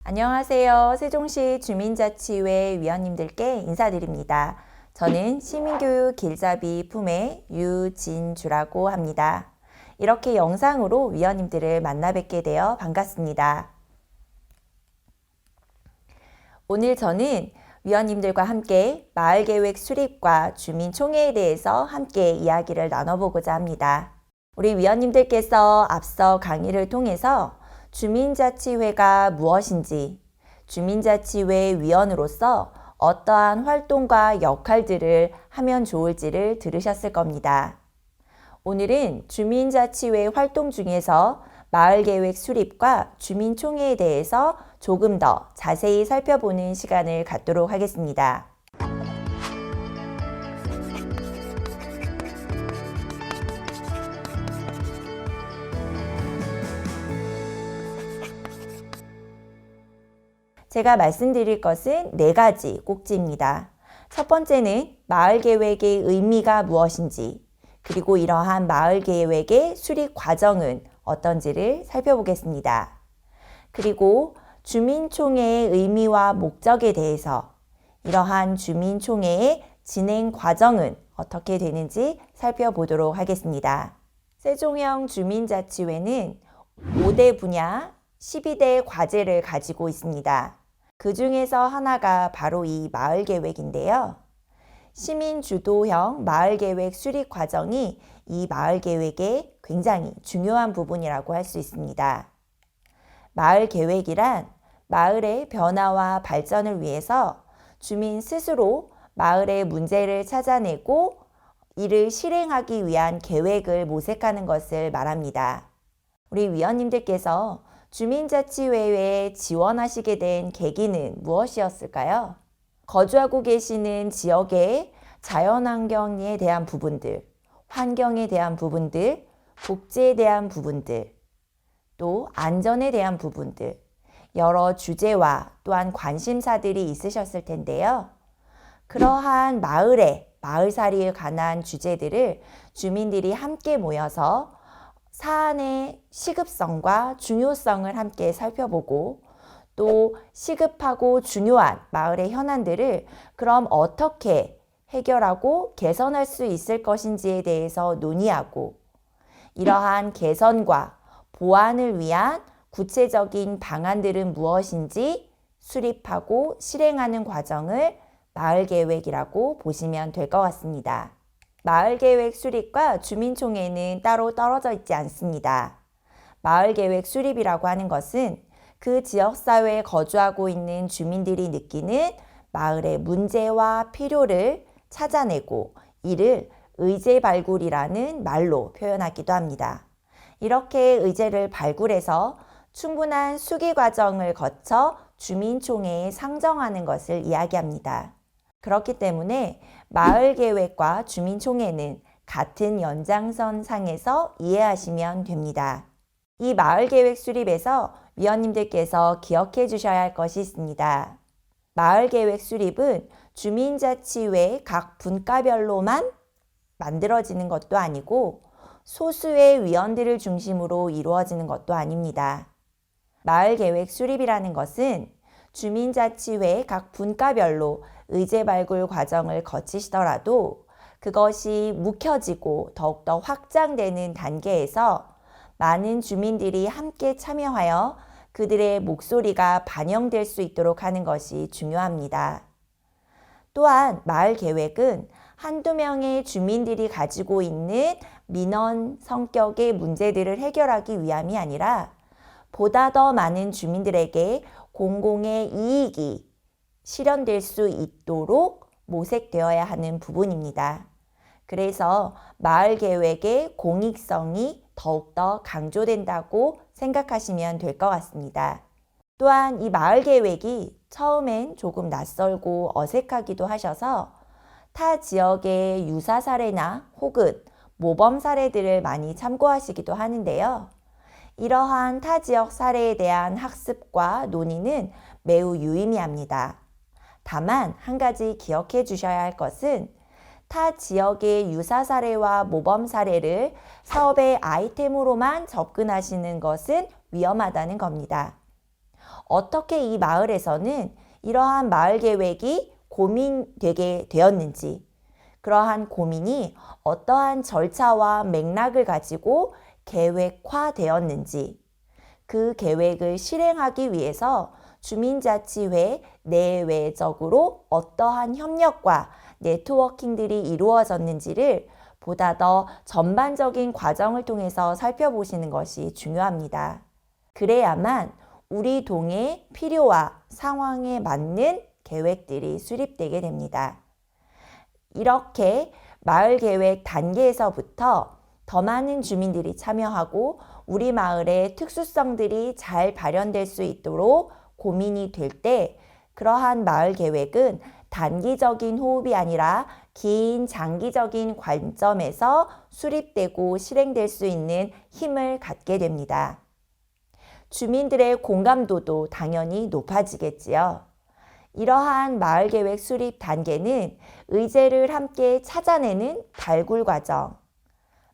안녕하세요. 세종시 주민자치회 위원님들께 인사드립니다. 저는 시민교육 길잡이 품의 유진주라고 합니다. 이렇게 영상으로 위원님들을 만나 뵙게 되어 반갑습니다. 오늘 저는 위원님들과 함께 마을계획 수립과 주민총회에 대해서 함께 이야기를 나눠보고자 합니다. 우리 위원님들께서 앞서 강의를 통해서 주민자치회가 무엇인지, 주민자치회 위원으로서 어떠한 활동과 역할들을 하면 좋을지를 들으셨을 겁니다. 오늘은 주민자치회 활동 중에서 마을계획 수립과 주민총회에 대해서 조금 더 자세히 살펴보는 시간을 갖도록 하겠습니다. 제가 말씀드릴 것은 4가지 꼭지입니다. 첫 번째는 마을계획의 의미가 무엇인지, 그리고 이러한 마을계획의 수립 과정은 어떤지를 살펴보겠습니다. 그리고 주민총회의 의미와 목적에 대해서, 이러한 주민총회의 진행 과정은 어떻게 되는지 살펴보도록 하겠습니다. 세종형 주민자치회는 5대 분야, 12대 과제를 가지고 있습니다. 그 중에서 하나가 바로 이 마을계획인데요. 시민주도형 마을계획 수립 과정이 이 마을계획의 굉장히 중요한 부분이라고 할 수 있습니다. 마을계획이란 마을의 변화와 발전을 위해서 주민 스스로 마을의 문제를 찾아내고 이를 실행하기 위한 계획을 모색하는 것을 말합니다. 우리 위원님들께서 주민자치회에 지원하시게 된 계기는 무엇이었을까요? 거주하고 계시는 지역의 자연환경에 대한 부분들, 환경에 대한 부분들, 복지에 대한 부분들, 또 안전에 대한 부분들, 여러 주제와 또한 관심사들이 있으셨을 텐데요. 그러한 마을살이에 관한 주제들을 주민들이 함께 모여서 사안의 시급성과 중요성을 함께 살펴보고 또 시급하고 중요한 마을의 현안들을 그럼 어떻게 해결하고 개선할 수 있을 것인지에 대해서 논의하고 이러한 개선과 보완을 위한 구체적인 방안들은 무엇인지 수립하고 실행하는 과정을 마을계획이라고 보시면 될 것 같습니다. 마을계획 수립과 주민총회는 따로 떨어져 있지 않습니다. 마을계획 수립이라고 하는 것은 그 지역사회에 거주하고 있는 주민들이 느끼는 마을의 문제와 필요를 찾아내고 이를 의제 발굴이라는 말로 표현하기도 합니다. 이렇게 의제를 발굴해서 충분한 수기 과정을 거쳐 주민총회에 상정하는 것을 이야기합니다. 그렇기 때문에 마을계획과 주민총회는 같은 연장선 상에서 이해하시면 됩니다. 이 마을계획 수립에서 위원님들께서 기억해 주셔야 할 것이 있습니다. 마을계획 수립은 주민자치회 각 분과별로만 만들어지는 것도 아니고 소수의 위원들을 중심으로 이루어지는 것도 아닙니다. 마을계획 수립이라는 것은 주민자치회 각 분과별로 의제 발굴 과정을 거치시더라도 그것이 묵혀지고 더욱더 확장되는 단계에서 많은 주민들이 함께 참여하여 그들의 목소리가 반영될 수 있도록 하는 것이 중요합니다. 또한 마을 계획은 한두 명의 주민들이 가지고 있는 민원 성격의 문제들을 해결하기 위함이 아니라 보다 더 많은 주민들에게 공공의 이익이 실현될 수 있도록 모색되어야 하는 부분입니다. 그래서 마을 계획의 공익성이 더욱더 강조된다고 생각하시면 될 것 같습니다. 또한 이 마을 계획이 처음엔 조금 낯설고 어색하기도 하셔서 타 지역의 유사 사례나 혹은 모범 사례들을 많이 참고하시기도 하는데요. 이러한 타 지역 사례에 대한 학습과 논의는 매우 유의미합니다. 다만 한 가지 기억해 주셔야 할 것은 타 지역의 유사 사례와 모범 사례를 사업의 아이템으로만 접근하시는 것은 위험하다는 겁니다. 어떻게 이 마을에서는 이러한 마을 계획이 고민되게 되었는지, 그러한 고민이 어떠한 절차와 맥락을 가지고 계획화되었는지, 그 계획을 실행하기 위해서 주민자치회 내외적으로 어떠한 협력과 네트워킹들이 이루어졌는지를 보다 더 전반적인 과정을 통해서 살펴보시는 것이 중요합니다. 그래야만 우리 동의 필요와 상황에 맞는 계획들이 수립되게 됩니다. 이렇게 마을 계획 단계에서부터 더 많은 주민들이 참여하고 우리 마을의 특수성들이 잘 발현될 수 있도록 고민이 될 때, 그러한 마을 계획은 단기적인 호흡이 아니라 긴 장기적인 관점에서 수립되고 실행될 수 있는 힘을 갖게 됩니다. 주민들의 공감도도 당연히 높아지겠지요. 이러한 마을계획 수립 단계는 의제를 함께 찾아내는 발굴 과정,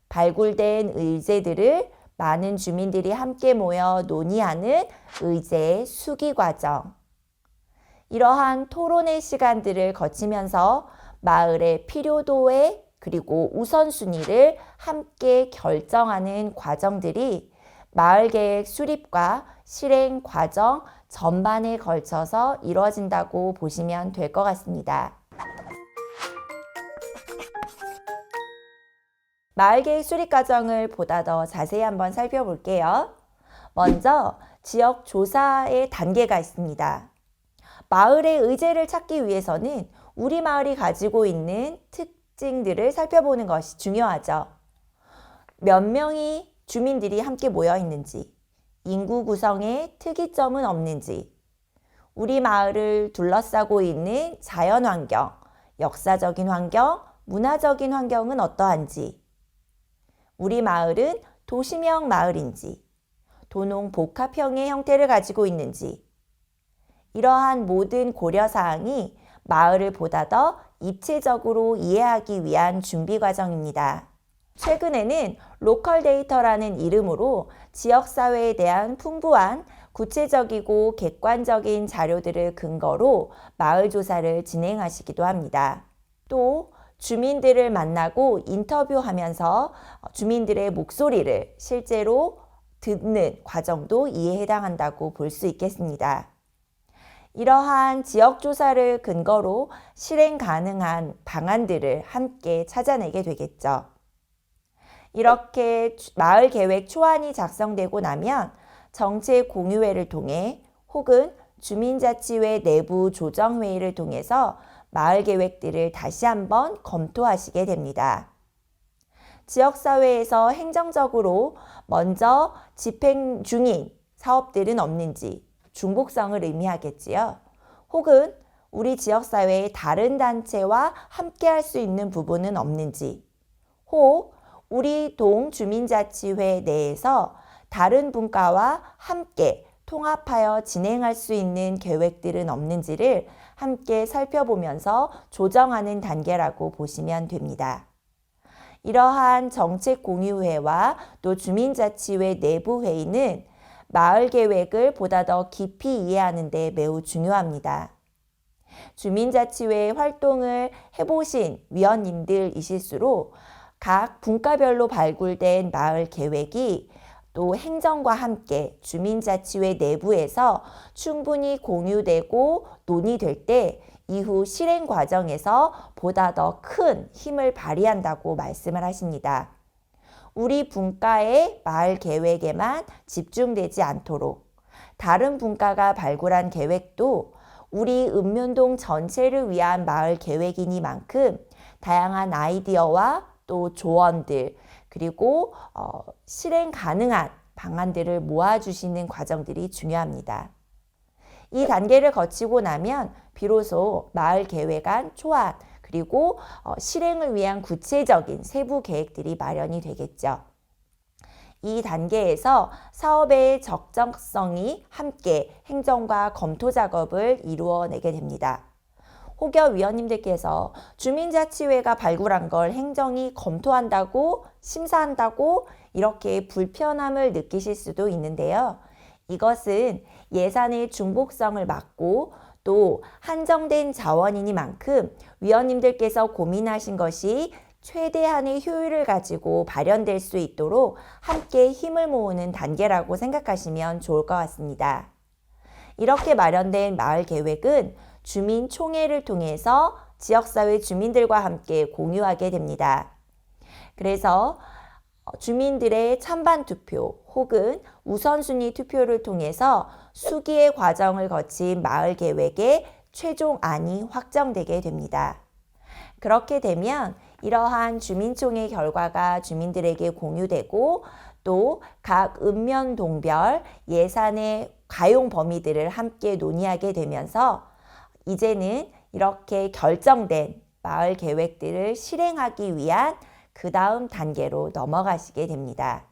발굴된 의제들을 많은 주민들이 함께 모여 논의하는 의제 수기 과정, 이러한 토론의 시간들을 거치면서 마을의 필요도에 그리고 우선순위를 함께 결정하는 과정들이 마을계획 수립과 실행 과정 전반에 걸쳐서 이루어진다고 보시면 될 것 같습니다. 마을계획 수립 과정을 보다 더 자세히 한번 살펴볼게요. 먼저 지역 조사의 단계가 있습니다. 마을의 의제를 찾기 위해서는 우리 마을이 가지고 있는 특징들을 살펴보는 것이 중요하죠. 몇 명의 주민들이 함께 모여 있는지, 인구 구성에 특이점은 없는지, 우리 마을을 둘러싸고 있는 자연 환경, 역사적인 환경, 문화적인 환경은 어떠한지, 우리 마을은 도시명 마을인지, 도농 복합형의 형태를 가지고 있는지, 이러한 모든 고려사항이 마을을 보다 더 입체적으로 이해하기 위한 준비 과정입니다. 최근에는 로컬 데이터라는 이름으로 지역사회에 대한 풍부한 구체적이고 객관적인 자료들을 근거로 마을 조사를 진행하시기도 합니다. 또 주민들을 만나고 인터뷰하면서 주민들의 목소리를 실제로 듣는 과정도 이에 해당한다고 볼 수 있겠습니다. 이러한 지역조사를 근거로 실행 가능한 방안들을 함께 찾아내게 되겠죠. 이렇게 마을 계획 초안이 작성되고 나면 정책 공유회를 통해 혹은 주민자치회 내부 조정회의를 통해서 마을 계획들을 다시 한번 검토하시게 됩니다. 지역사회에서 행정적으로 먼저 집행 중인 사업들은 없는지 중복성을 의미하겠지요. 혹은 우리 지역사회의 다른 단체와 함께 할 수 있는 부분은 없는지, 혹 우리 동 주민자치회 내에서 다른 분과와 함께 통합하여 진행할 수 있는 계획들은 없는지를 함께 살펴보면서 조정하는 단계라고 보시면 됩니다. 이러한 정책공유회와 또 주민자치회 내부회의는 마을 계획을 보다 더 깊이 이해하는 데 매우 중요합니다. 주민자치회 활동을 해보신 위원님들이실수록 각 분과별로 발굴된 마을 계획이 또 행정과 함께 주민자치회 내부에서 충분히 공유되고 논의될 때 이후 실행 과정에서 보다 더 큰 힘을 발휘한다고 말씀을 하십니다. 우리 분과의 마을 계획에만 집중되지 않도록 다른 분과가 발굴한 계획도 우리 읍면동 전체를 위한 마을 계획이니만큼 다양한 아이디어와 또 조언들 그리고 실행 가능한 방안들을 모아주시는 과정들이 중요합니다. 이 단계를 거치고 나면 비로소 마을 계획안 초안 그리고 실행을 위한 구체적인 세부 계획들이 마련이 되겠죠. 이 단계에서 사업의 적정성이 함께 행정과 검토 작업을 이루어내게 됩니다. 혹여 위원님들께서 주민자치회가 발굴한 걸 행정이 검토한다고 심사한다고 이렇게 불편함을 느끼실 수도 있는데요. 이것은 예산의 중복성을 막고 또 한정된 자원이니만큼 위원님들께서 고민하신 것이 최대한의 효율을 가지고 발현될 수 있도록 함께 힘을 모으는 단계라고 생각하시면 좋을 것 같습니다. 이렇게 마련된 마을 계획은 주민총회를 통해서 지역사회 주민들과 함께 공유하게 됩니다. 그래서 주민들의 찬반 투표 혹은 우선순위 투표를 통해서 수기의 과정을 거친 마을 계획의 최종안이 확정되게 됩니다. 그렇게 되면 이러한 주민총회 결과가 주민들에게 공유되고 또 각 읍면동별 예산의 가용 범위들을 함께 논의하게 되면서 이제는 이렇게 결정된 마을 계획들을 실행하기 위한 그 다음 단계로 넘어가시게 됩니다.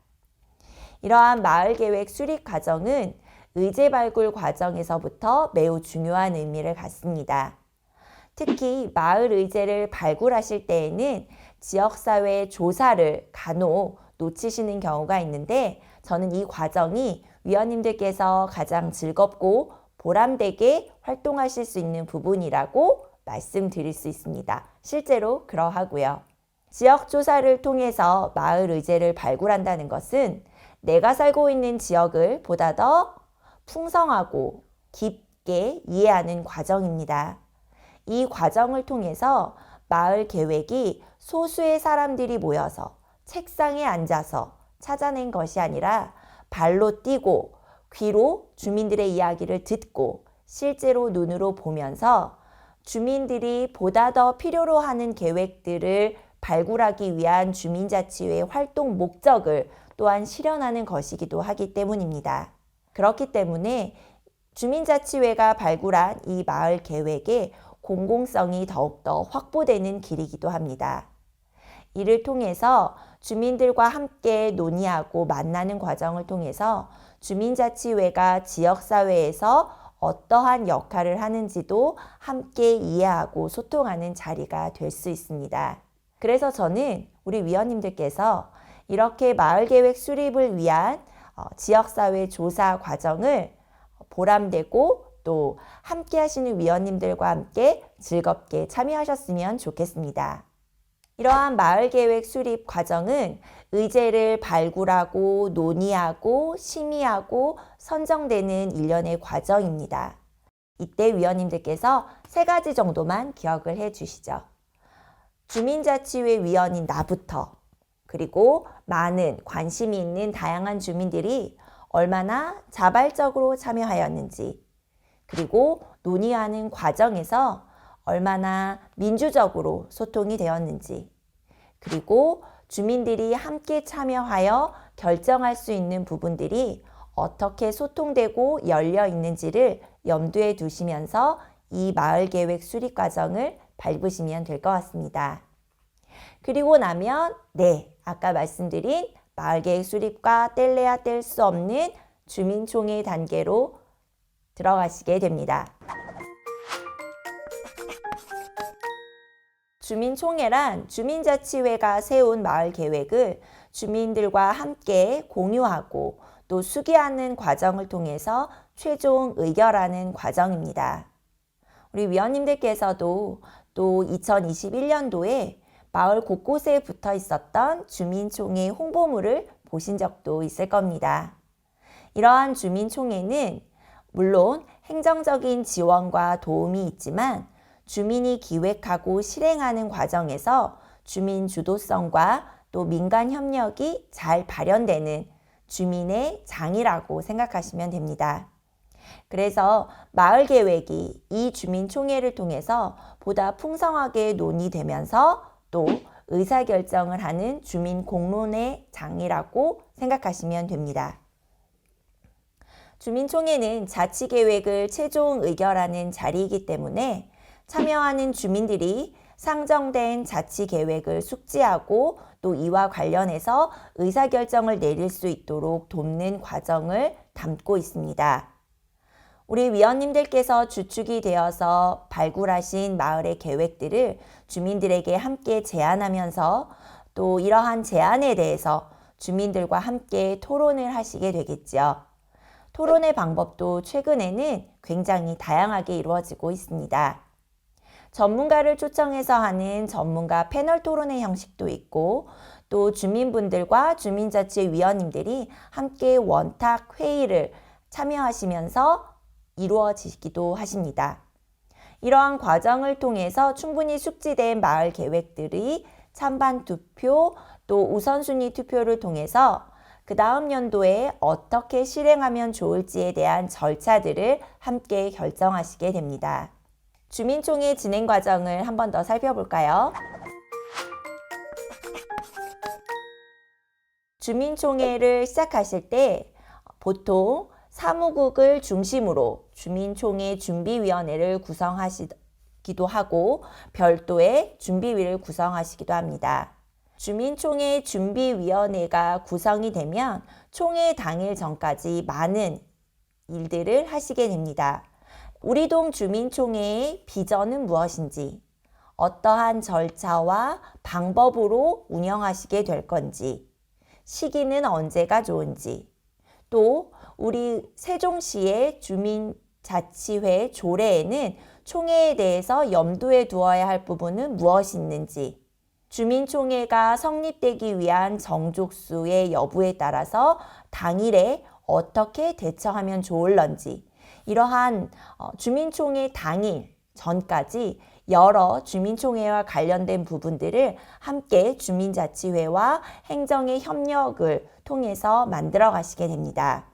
이러한 마을 계획 수립 과정은 의제 발굴 과정에서부터 매우 중요한 의미를 갖습니다. 특히 마을 의제를 발굴하실 때에는 지역사회 조사를 간혹 놓치시는 경우가 있는데 저는 이 과정이 위원님들께서 가장 즐겁고 보람되게 활동하실 수 있는 부분이라고 말씀드릴 수 있습니다. 실제로 그러하고요. 지역조사를 통해서 마을 의제를 발굴한다는 것은 내가 살고 있는 지역을 보다 더 풍성하고 깊게 이해하는 과정입니다. 이 과정을 통해서 마을 계획이 소수의 사람들이 모여서 책상에 앉아서 찾아낸 것이 아니라 발로 뛰고 귀로 주민들의 이야기를 듣고 실제로 눈으로 보면서 주민들이 보다 더 필요로 하는 계획들을 발굴하기 위한 주민자치회의 활동 목적을 또한 실현하는 것이기도 하기 때문입니다. 그렇기 때문에 주민자치회가 발굴한 이 마을 계획의 공공성이 더욱더 확보되는 길이기도 합니다. 이를 통해서 주민들과 함께 논의하고 만나는 과정을 통해서 주민자치회가 지역사회에서 어떠한 역할을 하는지도 함께 이해하고 소통하는 자리가 될 수 있습니다. 그래서 저는 우리 위원님들께서 이렇게 마을계획 수립을 위한 지역사회 조사 과정을 보람되고 또 함께 하시는 위원님들과 함께 즐겁게 참여하셨으면 좋겠습니다. 이러한 마을계획 수립 과정은 의제를 발굴하고 논의하고 심의하고 선정되는 일련의 과정입니다. 이때 위원님들께서 3가지 정도만 기억을 해 주시죠. 주민자치회 위원인 나부터 그리고 많은 관심이 있는 다양한 주민들이 얼마나 자발적으로 참여하였는지 그리고 논의하는 과정에서 얼마나 민주적으로 소통이 되었는지 그리고 주민들이 함께 참여하여 결정할 수 있는 부분들이 어떻게 소통되고 열려 있는지를 염두에 두시면서 이 마을계획 수립 과정을 밟으시면 될 것 같습니다. 그리고 나면 아까 말씀드린 마을계획 수립과 뗄래야 뗄 수 없는 주민총회 단계로 들어가시게 됩니다. 주민총회란 주민자치회가 세운 마을 계획을 주민들과 함께 공유하고 또 수기하는 과정을 통해서 최종 의결하는 과정입니다. 우리 위원님들께서도 또 2021년도에 마을 곳곳에 붙어 있었던 주민총회 홍보물을 보신 적도 있을 겁니다. 이러한 주민총회는 물론 행정적인 지원과 도움이 있지만 주민이 기획하고 실행하는 과정에서 주민 주도성과 또 민간 협력이 잘 발현되는 주민의 장이라고 생각하시면 됩니다. 그래서 마을 계획이 이 주민총회를 통해서 보다 풍성하게 논의되면서 또 의사결정을 하는 주민 공론의 장이라고 생각하시면 됩니다. 주민총회는 자치계획을 최종 의결하는 자리이기 때문에 참여하는 주민들이 상정된 자치계획을 숙지하고 또 이와 관련해서 의사결정을 내릴 수 있도록 돕는 과정을 담고 있습니다. 우리 위원님들께서 주축이 되어서 발굴하신 마을의 계획들을 주민들에게 함께 제안하면서 또 이러한 제안에 대해서 주민들과 함께 토론을 하시게 되겠죠. 토론의 방법도 최근에는 굉장히 다양하게 이루어지고 있습니다. 전문가를 초청해서 하는 전문가 패널 토론의 형식도 있고, 또 주민분들과 주민자치위원님들이 함께 원탁 회의를 참여하시면서 이루어지기도 하십니다. 이러한 과정을 통해서 충분히 숙지된 마을 계획들이 찬반 투표, 또 우선순위 투표를 통해서 그 다음 연도에 어떻게 실행하면 좋을지에 대한 절차들을 함께 결정하시게 됩니다. 주민총회 진행 과정을 한 번 더 살펴볼까요? 주민총회를 시작하실 때 보통 사무국을 중심으로 주민총회 준비위원회를 구성하시기도 하고 별도의 준비위를 구성하시기도 합니다. 주민총회 준비위원회가 구성이 되면 총회 당일 전까지 많은 일들을 하시게 됩니다. 우리 동 주민총회의 비전은 무엇인지, 어떠한 절차와 방법으로 운영하시게 될 건지, 시기는 언제가 좋은지, 또 우리 세종시의 주민자치회 조례에는 총회에 대해서 염두에 두어야 할 부분은 무엇이 있는지, 주민총회가 성립되기 위한 정족수의 여부에 따라서 당일에 어떻게 대처하면 좋을런지, 이러한 주민총회 당일 전까지 여러 주민총회와 관련된 부분들을 함께 주민자치회와 행정의 협력을 통해서 만들어 가시게 됩니다.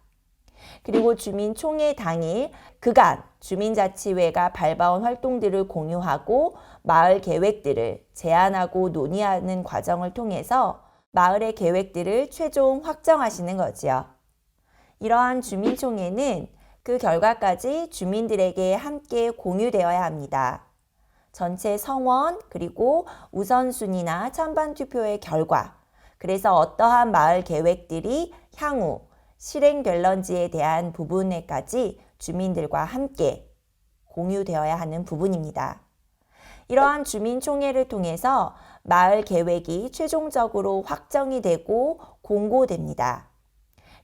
그리고 주민총회 당일 그간 주민자치회가 밟아온 활동들을 공유하고 마을 계획들을 제안하고 논의하는 과정을 통해서 마을의 계획들을 최종 확정하시는 거지요. 이러한 주민총회는 그 결과까지 주민들에게 함께 공유되어야 합니다. 전체 성원 그리고 우선순위나 찬반 투표의 결과, 그래서 어떠한 마을 계획들이 향후 실행될런지에 대한 부분에까지 주민들과 함께 공유되어야 하는 부분입니다. 이러한 주민총회를 통해서 마을 계획이 최종적으로 확정이 되고 공고됩니다.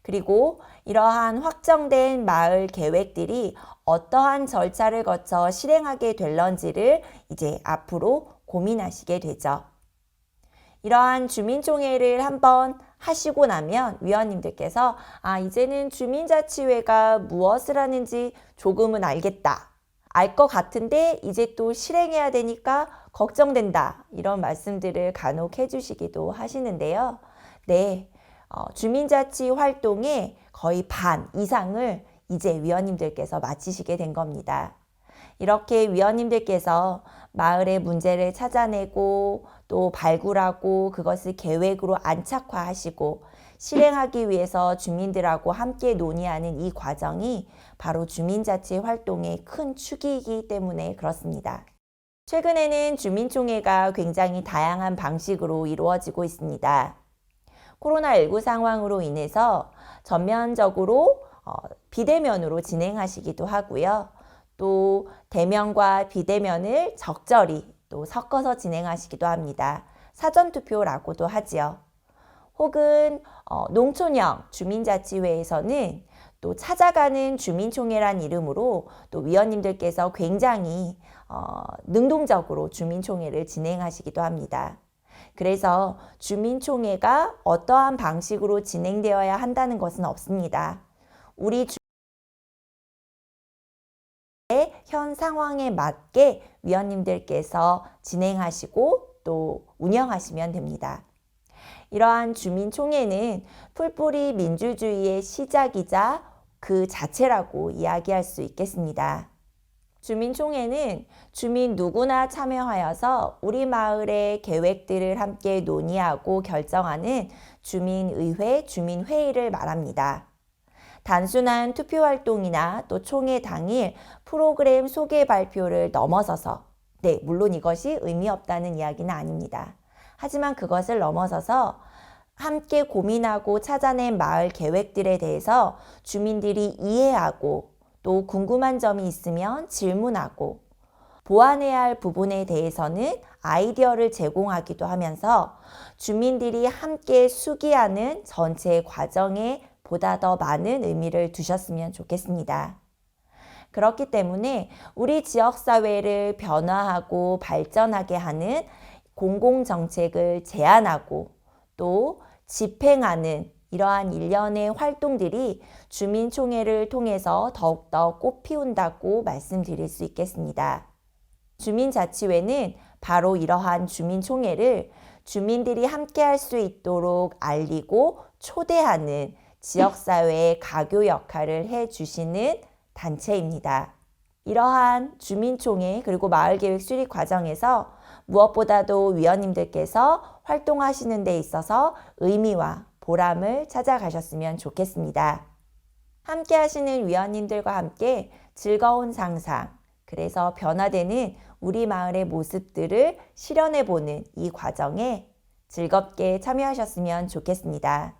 그리고 이러한 확정된 마을 계획들이 어떠한 절차를 거쳐 실행하게 될런지를 이제 앞으로 고민하시게 되죠. 이러한 주민총회를 한번 하시고 나면 위원님들께서 이제는 주민자치회가 무엇을 하는지 조금은 알겠다. 알 것 같은데 이제 또 실행해야 되니까 걱정된다. 이런 말씀들을 간혹 해주시기도 하시는데요. 네, 주민자치 활동의 거의 반 이상을 이제 위원님들께서 마치시게 된 겁니다. 이렇게 위원님들께서 마을의 문제를 찾아내고 또 발굴하고 그것을 계획으로 안착화하시고 실행하기 위해서 주민들하고 함께 논의하는 이 과정이 바로 주민자치 활동의 큰 축이기 때문에 그렇습니다. 최근에는 주민총회가 굉장히 다양한 방식으로 이루어지고 있습니다. 코로나19 상황으로 인해서 전면적으로 비대면으로 진행하시기도 하고요. 또 대면과 비대면을 적절히 또 섞어서 진행하시기도 합니다. 사전투표라고도 하지요. 혹은 농촌형 주민자치회에서는 또 찾아가는 주민총회란 이름으로 또 위원님들께서 굉장히 능동적으로 주민총회를 진행하시기도 합니다. 그래서 주민총회가 어떠한 방식으로 진행되어야 한다는 것은 없습니다. 우리 현 상황에 맞게 위원님들께서 진행하시고 또 운영하시면 됩니다. 이러한 주민총회는 풀뿌리 민주주의의 시작이자 그 자체라고 이야기할 수 있겠습니다. 주민총회는 주민 누구나 참여하여서 우리 마을의 계획들을 함께 논의하고 결정하는 주민의회, 주민회의를 말합니다. 단순한 투표활동이나 또 총회 당일 프로그램 소개 발표를 넘어서서, 네, 물론 이것이 의미 없다는 이야기는 아닙니다. 하지만 그것을 넘어서서 함께 고민하고 찾아낸 마을 계획들에 대해서 주민들이 이해하고 또 궁금한 점이 있으면 질문하고 보완해야 할 부분에 대해서는 아이디어를 제공하기도 하면서 주민들이 함께 숙의하는 전체 과정의 보다 더 많은 의미를 두셨으면 좋겠습니다. 그렇기 때문에 우리 지역사회를 변화하고 발전하게 하는 공공정책을 제안하고 또 집행하는 이러한 일련의 활동들이 주민총회를 통해서 더욱더 꽃피운다고 말씀드릴 수 있겠습니다. 주민자치회는 바로 이러한 주민총회를 주민들이 함께 할 수 있도록 알리고 초대하는 지역사회의 가교 역할을 해주시는 단체입니다. 이러한 주민총회 그리고 마을계획 수립 과정에서 무엇보다도 위원님들께서 활동하시는 데 있어서 의미와 보람을 찾아가셨으면 좋겠습니다. 함께 하시는 위원님들과 함께 즐거운 상상, 그래서 변화되는 우리 마을의 모습들을 실현해보는 이 과정에 즐겁게 참여하셨으면 좋겠습니다.